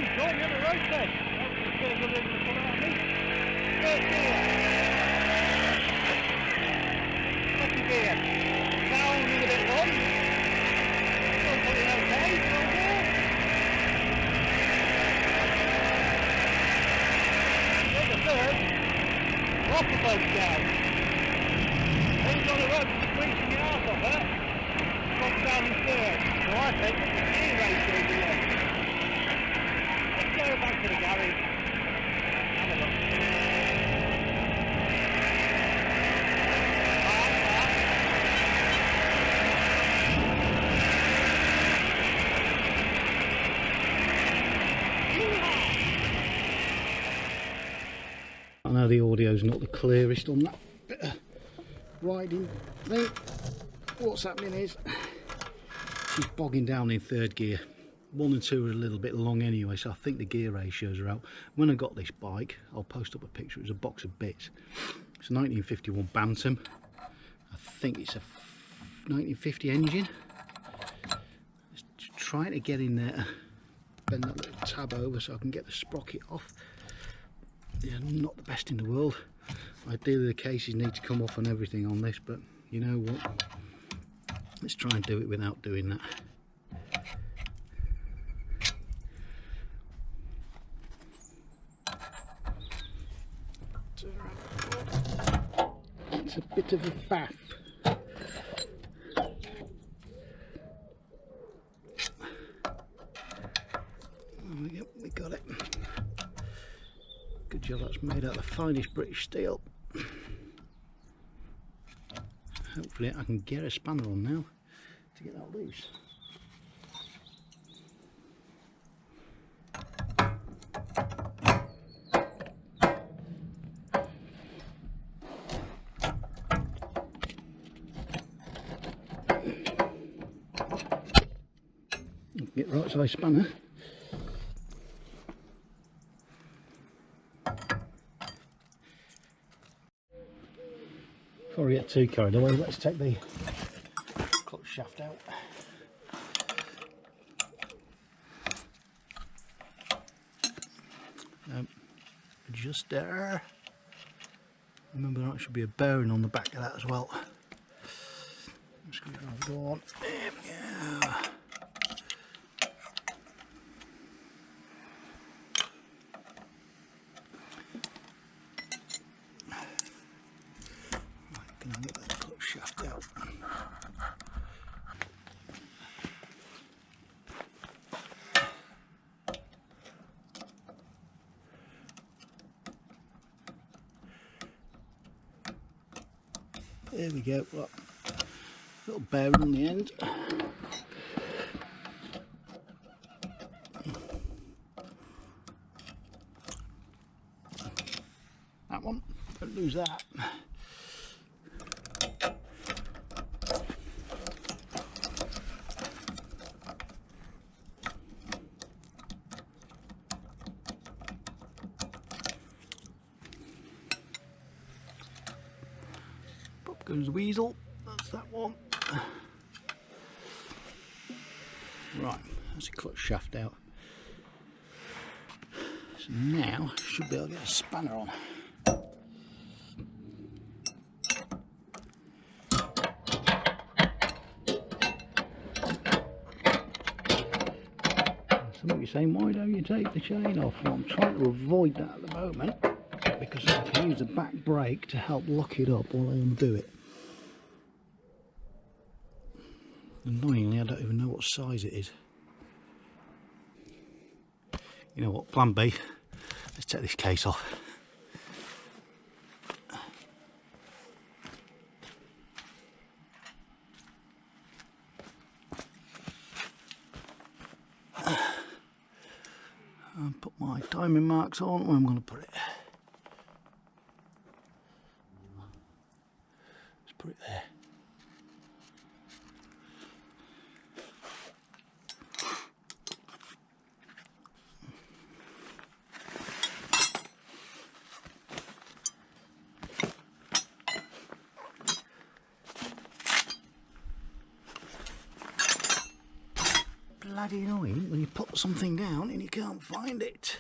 join me on the road test. First gear. Second gear. Down with a bit run. Still putting okay. Still good. There's the third. Proper boat down. When you're on the road, you're squeezing your arse off it. Comes down in third. So I think the gear ratio is low. Let's go back to the garage. Have a look. I know the audio's not the clearest on that bit of riding thing. What's happening is she's bogging down in third gear. 1 and 2 are a little bit long anyway, so I think the gear ratios are out. When I got this bike, I'll post up a picture. It was a box of bits. It's a 1951 Bantam. I think it's a 1950 engine. Just trying to get in there, bend that little tab over so I can get the sprocket off. Yeah, not the best in the world. Ideally the cases need to come off and everything on this, but you know what? Let's try and do it without doing that. It's a bit of a faff. We got it. Good job, that's made out of the finest British steel. Hopefully I can get a spanner on now to get that loose. Get right size spanner. Before we get too carried away, let's take the clutch shaft out. Just there. Remember, there should be a bearing on the back of that as well. Screwdriver, go on. There we go. Can I get that clutch shaft out? There we go. Look, little bearing on the end. That one. Don't lose that. Goes the weasel, that's that one. Right, that's the clutch shaft out. So now I should be able to get a spanner on. Some of you saying, why don't you take the chain off? Well, I'm trying to avoid that at the moment because I can use the back brake to help lock it up while I undo it. Annoyingly, I don't even know what size it is. You know what, plan B, let's take this case off. And put my timing marks on where I'm going to put it. Let's put it there. bloody annoying when you put something down and you can't find it.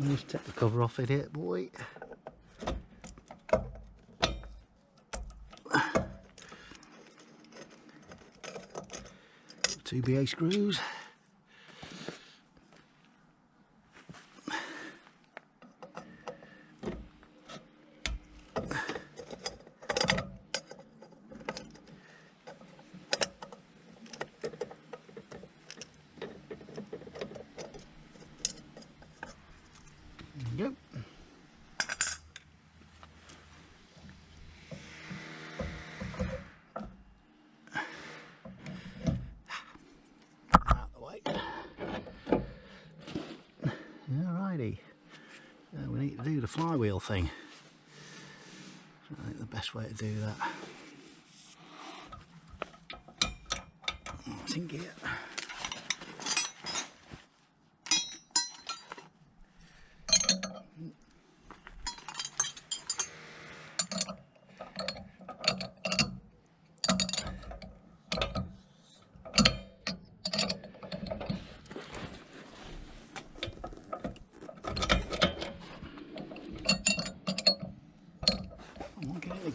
Just take the cover off it here, boy. 2 BA screws. There you go. Out the way. Alrighty. We need to do the flywheel thing. I think the best way to do that. It's in gear.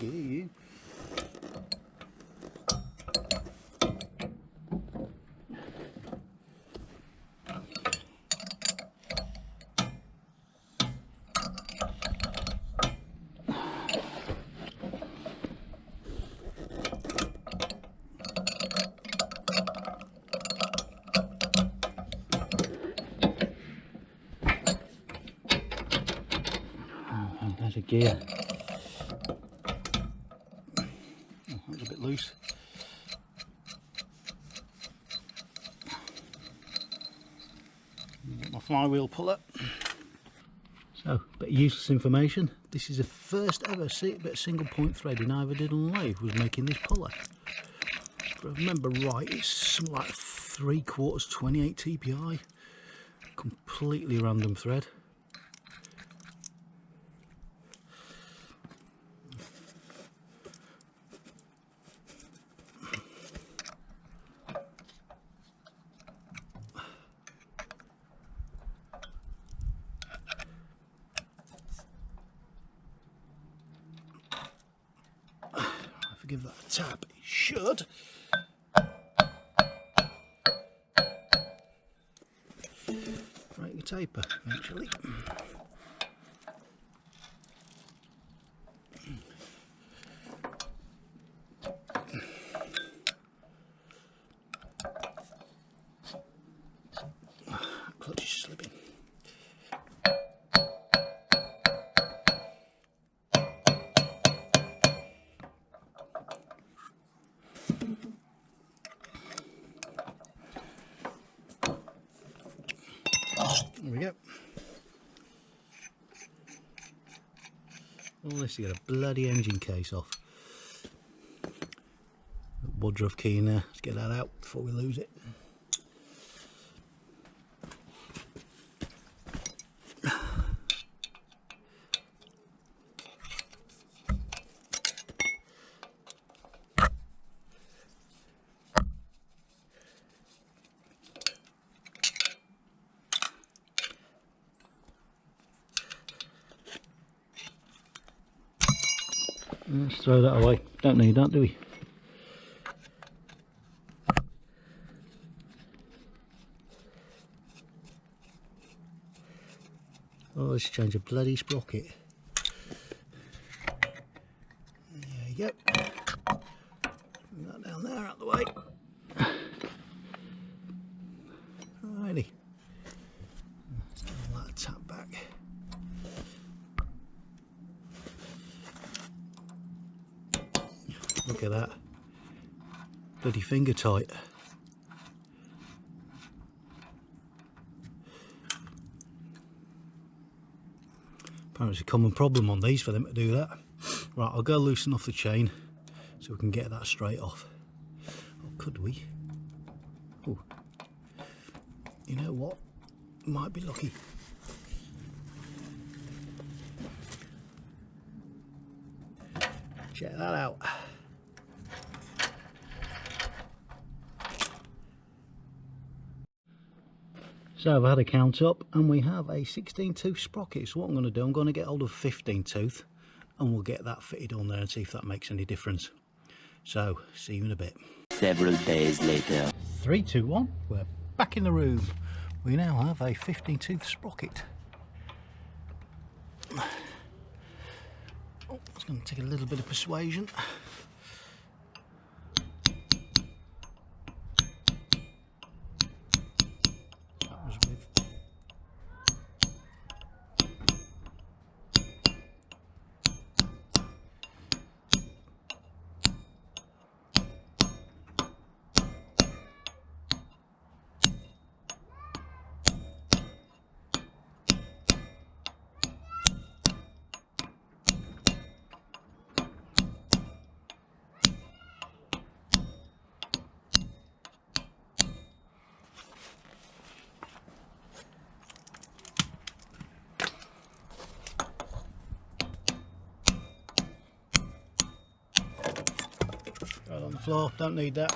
You. Oh, there's a gear. A bit loose. Get my flywheel puller. So, a bit of useless information. This is the first ever bit of single point threading I ever did on lathe, was making this puller. If I remember right, it's something like 3/4 28 TPI. Completely random thread. Give that a tap, it should. Break the taper eventually. Clutch is slipping. There we go. All this to get a bloody engine case off. Woodruff key in there. Let's get that out before we lose it. Let's throw that away. Don't need that, do we? Oh, let's change a bloody sprocket. There you go. Bring that down there, out the way. Alrighty. Let's get all that tap back. Look at that. Bloody finger tight. Apparently it's a common problem on these for them to do that. Right, I'll go loosen off the chain so we can get that straight off. Or could we? Oh, you know what? Might be lucky. Check that out. So I've had a count up and we have a 16 tooth sprocket. So what I'm going to do, I'm going to get hold of 15 tooth and we'll get that fitted on there and see if that makes any difference. So see you in a bit. Several days later. 3, 2, 1, we're back in the room. We now have a 15 tooth sprocket. Oh, it's going to take a little bit of persuasion. That was with right on the floor, don't need that.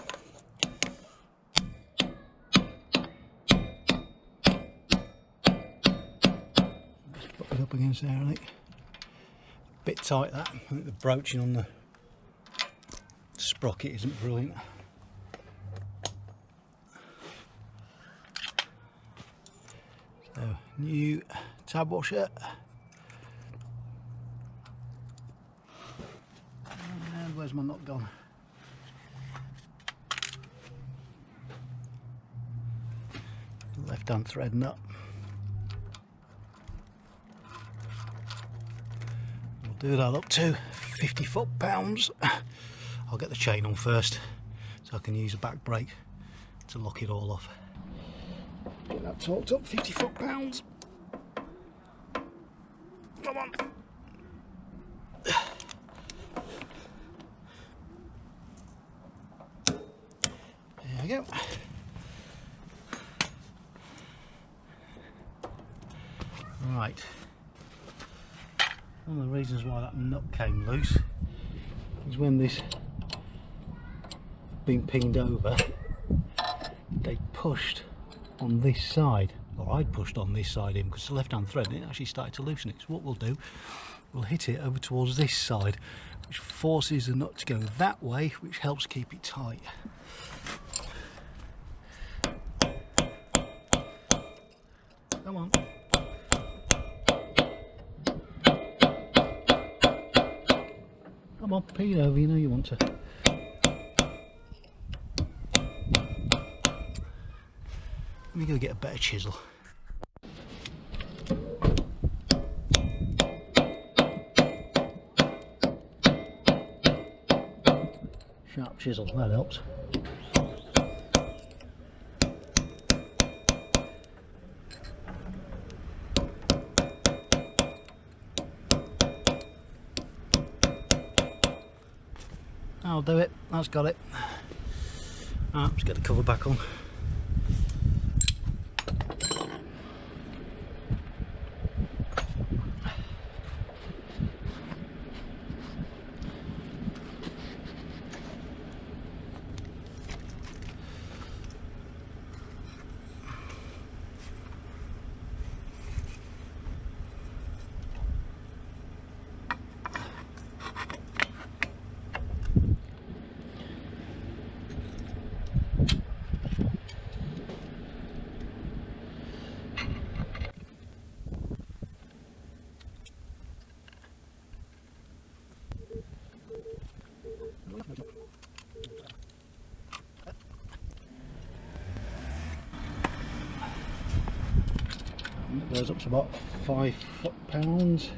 Just put it up against there, I think. A bit tight that. I think the broaching on the sprocket isn't brilliant. So, new tab washer. And where's my nut gone? Left hand thread nut. We'll do that up to 50 foot-pounds. I'll get the chain on first so I can use a back brake to lock it all off. Get that torqued up, 50 foot-pounds. Come on. There we go. Right, one of the reasons why that nut came loose is when this been pinged over, they pushed on this side, or I'd pushed on this side in because it's the left hand thread and it actually started to loosen it. So what we'll do, we'll hit it over towards this side, which forces the nut to go that way, which helps keep it tight. Come on. Come on, peel over, you know you want to. Let me go get a better chisel. Sharp chisel, that helps. I'll do it, that's got it. Right, let's get the cover back on. Goes up to about 5 foot-pounds.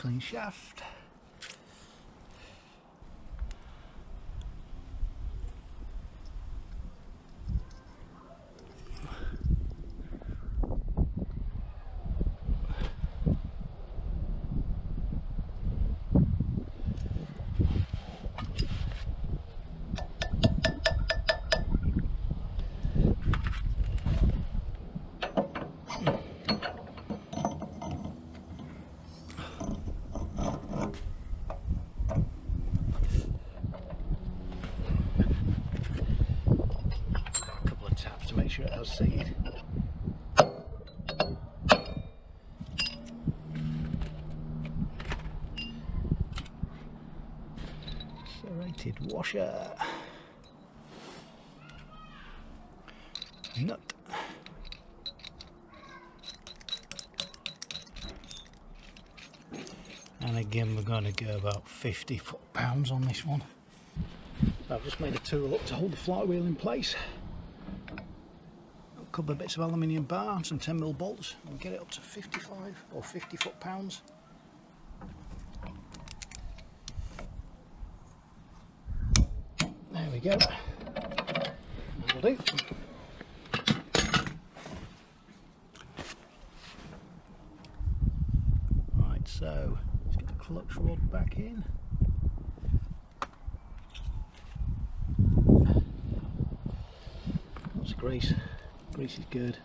clean shaft. Make sure it has seed. Serrated washer. Nut. And again we're going to go about 50 foot-pounds on this one. I've just made a tool up to hold the flywheel in place. A couple of bits of aluminium bar and some 10mm bolts and get it up to 55 or 50 foot-pounds. There we go. That'll do. Right, so let's get the clutch rod back in. Lots of grease. Grease is good.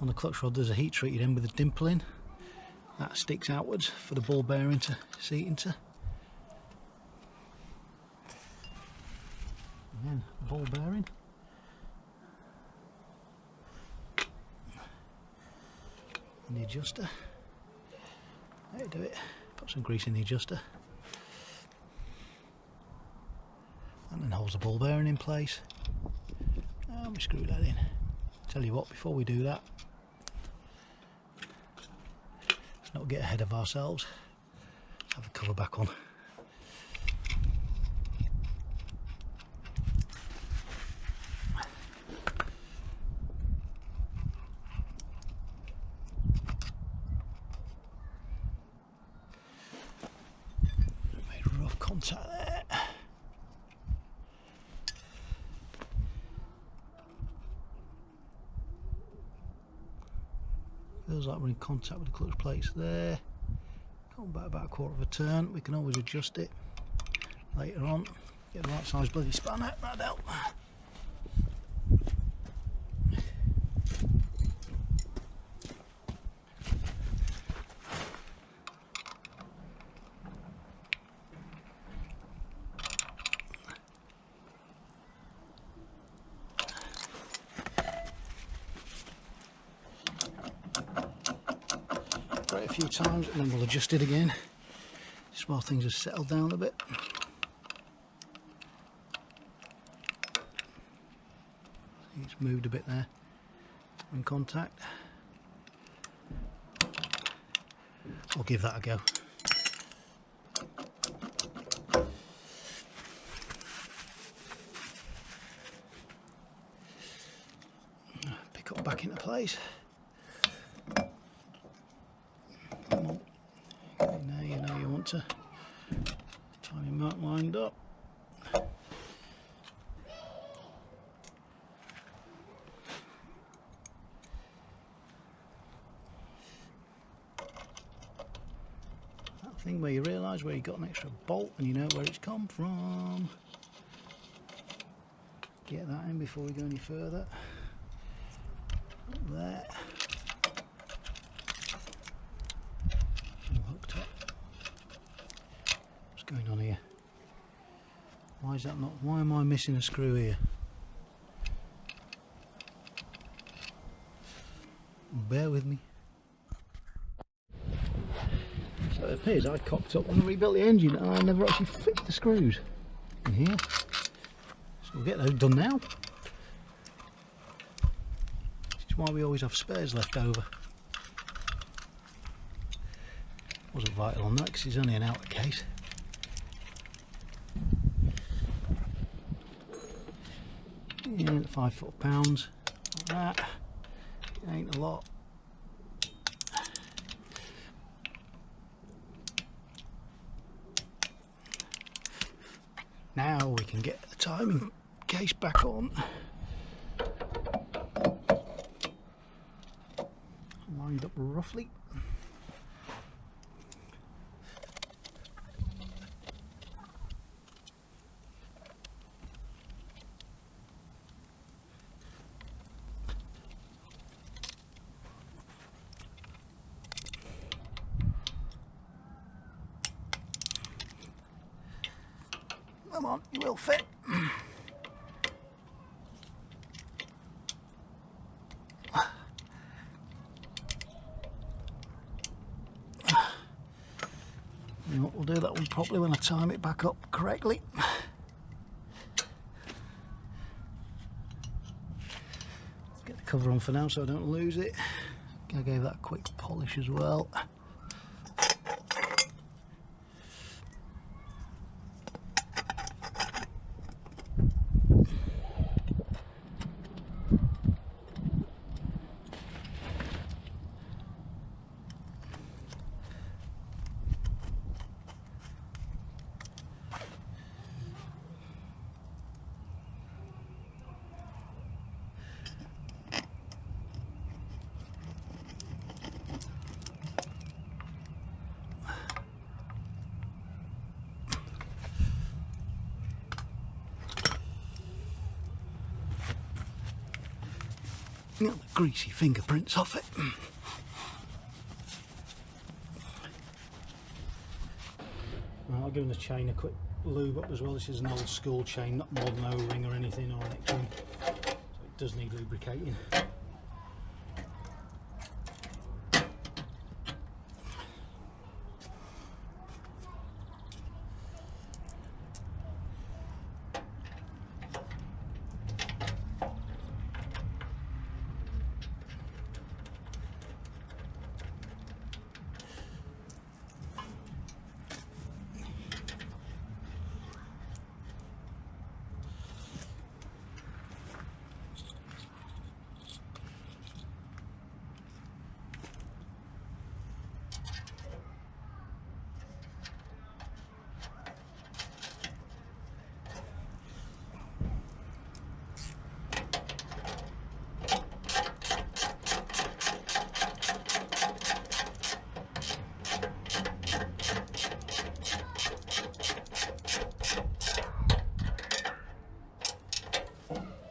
On the clutch rod there's a heat treated end with a dimple in. That sticks outwards for the ball bearing to seat into. And then ball bearing. And the adjuster. There you do it. Put some grease in the adjuster. And then holds the ball bearing in place. And we screw that in. Tell you what, before we do that, let's not get ahead of ourselves. Let's have the cover back on. Made rough contact there. Feels like we're in contact with the clutch plates there. Come back about a quarter of a turn. We can always adjust it later on. Get the right size bloody spanner, that'd help. A few times and then we'll adjust it again just while things have settled down a bit. It's moved a bit there in contact. I'll give that a go. Pick up back into place. Now you know you want to timing mark lined up. That thing where you realise where you got an extra bolt and you know where it's come from. Get that in before we go any further. There. Going on here? Why is that not? Why am I missing a screw here? Bear with me. So it appears I cocked up when I rebuilt the engine and I never actually fit the screws in here. So we'll get those done now. Which is why we always have spares left over. Wasn't vital on that because it's only an outer case. Yeah, 5 foot-pounds, like that. It ain't a lot. Now we can get the timing case back on. Lined up roughly. Come on, you will fit. You know what, we'll do that one properly when I time it back up correctly. Let's get the cover on for now so I don't lose it. I gave that a quick polish as well. Got the greasy fingerprints off it. Right, I'll give the chain a quick lube up as well. This is an old school chain, not modern O-ring or anything on it, so it does need lubricating.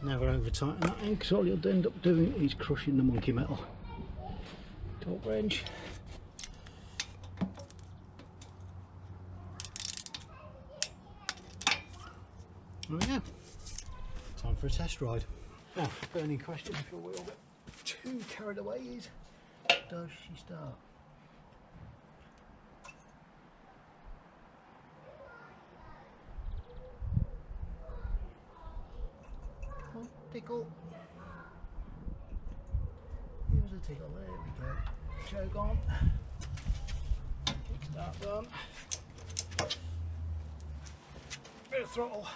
Never over tighten that in, because all you'll end up doing is crushing the monkey metal. Torque wrench. There we go. Time for a test ride. Now, burning question before we all get too carried away is, does she start? Tickle. Give us a tickle, there we go. Choke on. Kickstart done. Bit of throttle.